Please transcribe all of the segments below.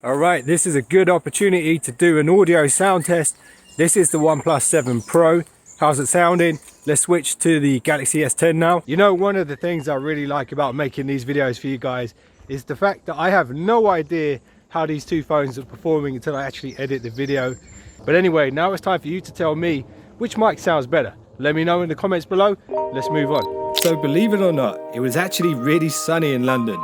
Alright, this is a good opportunity to do an audio sound test. This is the OnePlus 7 Pro. How's it sounding? Let's switch to the Galaxy S10 now. You know, one of the things I really like about making these videos for you guys is the fact that I have no idea how these two phones are performing until I actually edit the video. But anyway, now it's time for you to tell me which mic sounds better. Let me know in the comments below. Let's move on. So believe it or not, it was actually really sunny in London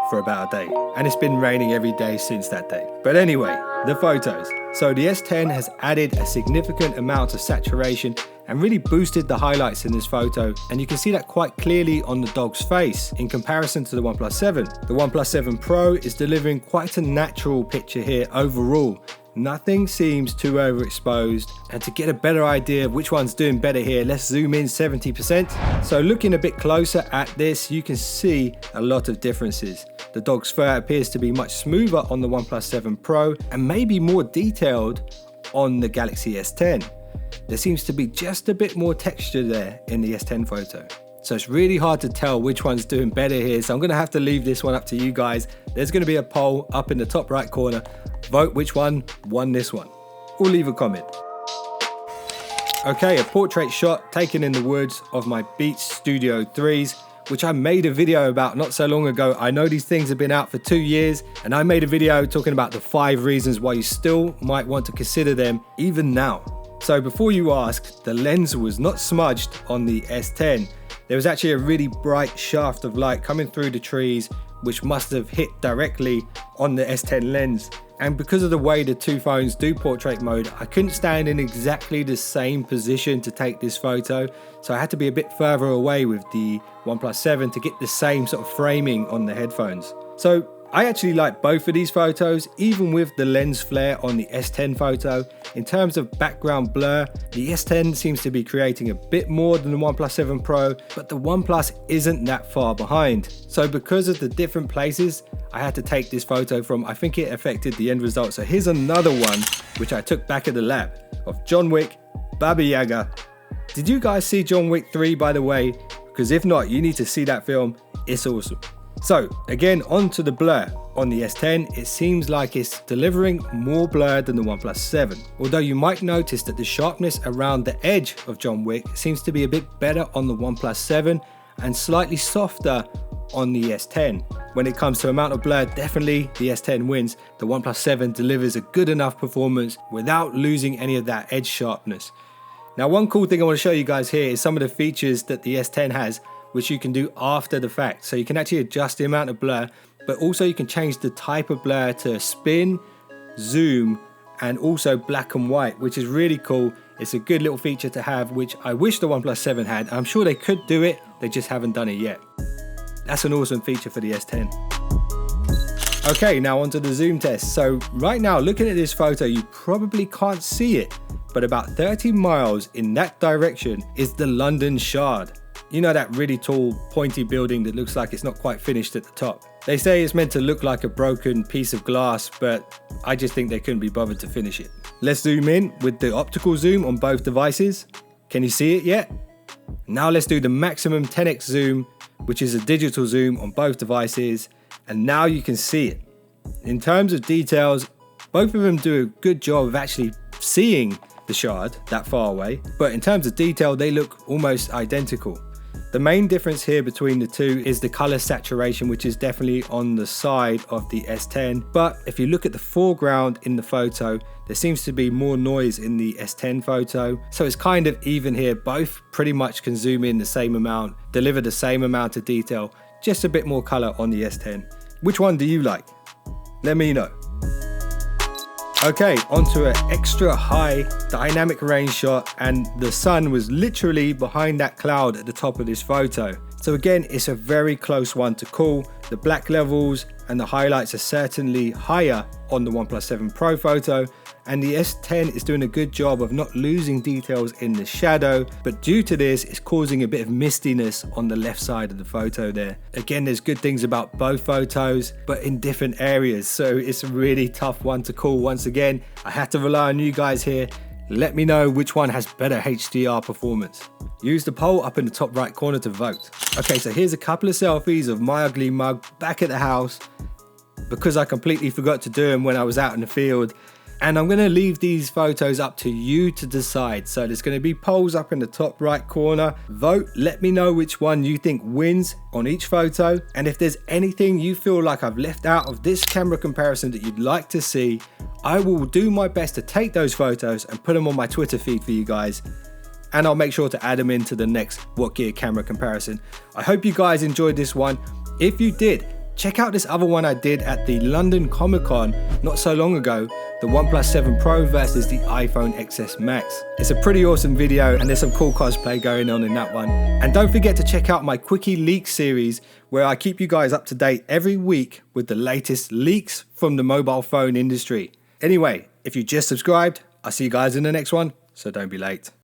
for about a day, and it's been raining every day since that day. But anyway, the photos. So the S10 has added a significant amount of saturation and really boosted the highlights in this photo, and you can see that quite clearly on the dog's face in comparison to the OnePlus 7. The OnePlus 7 Pro is delivering quite a natural picture here overall. Nothing seems too overexposed, and to get a better idea of which one's doing better here, let's zoom in 70%. So looking a bit closer at this, you can see a lot of differences. The dog's fur appears to be much smoother on the OnePlus 7 Pro and maybe more detailed on the Galaxy S10. There seems to be just a bit more texture there in the S10 photo. So it's really hard to tell which one's doing better here, so I'm gonna have to leave this one up to you guys. There's gonna be a poll up in the top right corner. Vote which one won this one, or leave a comment. Okay, a portrait shot taken in the woods of my Beats Studio 3s, which I made a video about not so long ago. I know these things have been out for 2 years, and I made a video talking about the 5 reasons why you still might want to consider them even now. So before you ask, the lens was not smudged on the S10. There was actually a really bright shaft of light coming through the trees, which must have hit directly on the S10 lens. And because of the way the two phones do portrait mode, I couldn't stand in exactly the same position to take this photo, so I had to be a bit further away with the OnePlus 7 to get the same sort of framing on the headphones. So I actually like both of these photos, even with the lens flare on the S10 photo. In terms of background blur, the S10 seems to be creating a bit more than the OnePlus 7 Pro, but the OnePlus isn't that far behind. So because of the different places I had to take this photo from, I think it affected the end result. So here's another one, which I took back at the lab, of John Wick, Baba Yaga. Did you guys see John Wick 3, by the way? Because if not, you need to see that film. It's awesome. So again, onto the blur. On the S10, it seems like it's delivering more blur than the OnePlus 7. Although you might notice that the sharpness around the edge of John Wick seems to be a bit better on the OnePlus 7 and slightly softer on the S10. When it comes to amount of blur, definitely the S10 wins. The OnePlus 7 delivers a good enough performance without losing any of that edge sharpness. Now, one cool thing I want to show you guys here is some of the features that the S10 has, which you can do after the fact. So you can actually adjust the amount of blur, but also you can change the type of blur to spin, zoom, and also black and white, which is really cool. It's a good little feature to have, which I wish the OnePlus 7 had. I'm sure they could do it, they just haven't done it yet. That's an awesome feature for the S10. Okay, now onto the zoom test. So right now, looking at this photo, you probably can't see it, but about 30 miles in that direction is the London Shard. You know, that really tall, pointy building that looks like it's not quite finished at the top. They say it's meant to look like a broken piece of glass, but I just think they couldn't be bothered to finish it. Let's zoom in with the optical zoom on both devices. Can you see it yet? Now let's do the maximum 10x zoom, which is a digital zoom on both devices, and now you can see it. In terms of details, both of them do a good job of actually seeing the shard that far away, but in terms of detail, they look almost identical. The main difference here between the two is the color saturation, which is definitely on the side of the S10. But if you look at the foreground in the photo, there seems to be more noise in the S10 photo. So it's kind of even here. Both pretty much can zoom in the same amount, deliver the same amount of detail, just a bit more color on the S10. Which one do you like? Let me know. Okay, onto an extra high dynamic range shot, and the sun was literally behind that cloud at the top of this photo. So again, it's a very close one to call. The black levels and the highlights are certainly higher on the OnePlus 7 Pro photo, and the S10 is doing a good job of not losing details in the shadow, but due to this, it's causing a bit of mistiness on the left side of the photo there. Again, there's good things about both photos, but in different areas, so it's a really tough one to call. Once again, I had to rely on you guys here. Let me know which one has better HDR performance. Use the poll up in the top right corner to vote. Okay, so here's a couple of selfies of my ugly mug back at the house. because I completely forgot to do them when I was out in the field. And I'm going to leave these photos up to you to decide. So there's going to be polls up in the top right corner. Vote, let me know which one you think wins on each photo. And if there's anything you feel like I've left out of this camera comparison that you'd like to see, I will do my best to take those photos and put them on my Twitter feed for you guys. And I'll make sure to add them into the next WhatGear camera comparison. I hope you guys enjoyed this one. If you did, check out this other one I did at the London Comic Con not so long ago, the OnePlus 7 Pro versus the iPhone XS Max. It's a pretty awesome video and there's some cool cosplay going on in that one. And don't forget to check out my Quickie Leak series where I keep you guys up to date every week with the latest leaks from the mobile phone industry. Anyway, if you just subscribed, I'll see you guys in the next one, so don't be late.